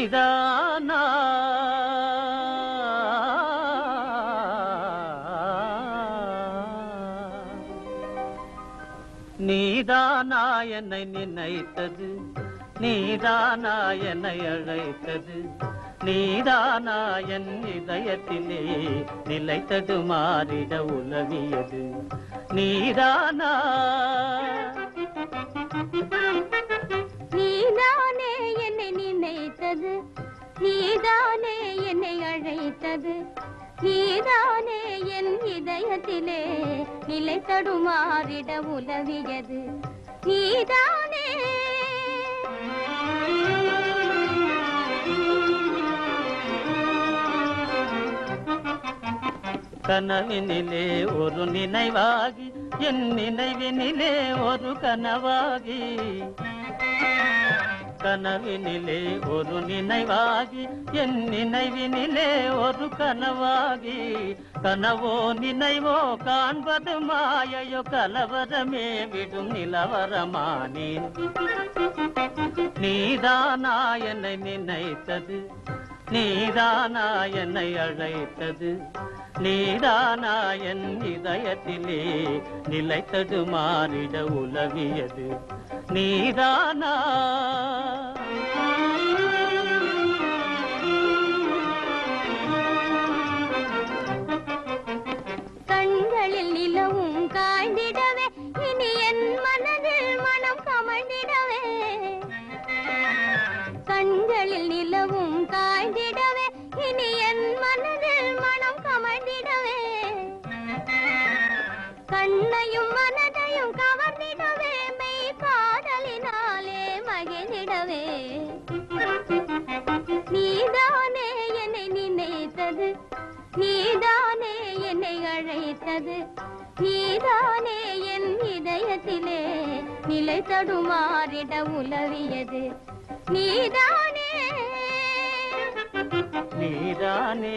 நீதானா நீதானா என்னை நினைத்தது, நீதானா என்னை அழைத்தது, நீதானா என் இதயத்திலே நிலைத்தது மாறிட உலவியது, நீதானா நீதானே என்னை நினைத்தது, நீதானே என்னை அழைத்தது, நீதானே என் இதயத்திலே நிலை தடுமாறிட உலவியது, நீதானே கனவினிலே ஒரு நினைவாகி என் நினைவினிலே ஒரு கனவாகி, கனவினிலே ஒரு நினைவாகி என் நினைவினிலே ஒரு கனவாகி, கனவோ நினைவோ காண்பது மாயையோ கலவரமே விடும் நிலவரமானேன். நீதானா என்னை நினைத்தது, நீதானா என்னை அழைத்தது, நீதானா என் இதயத்திலே நிலைத்தது மாறிட உலவியது, நீதானா கண்களில் நிலவும் காய்ந்திடவே இனி என் மனதில் மனம் கமழ்ந்திடவே, கண்களில் நிலவும் காய்ந்திடவே இனி என் மனதில் மனம் கமழ்ந்திடவே, கண்ணையும் மனதையும் கவர்ந்திடவே மெய் காதலினாலே மகிழ்ந்திடவே, நீதானே என்னை நினைத்தது, நீதானே என்னை அழைத்தது, நீதானே என் இதயத்திலே நிலை தடுமாறிட உலவியது, நீதானே நீதானே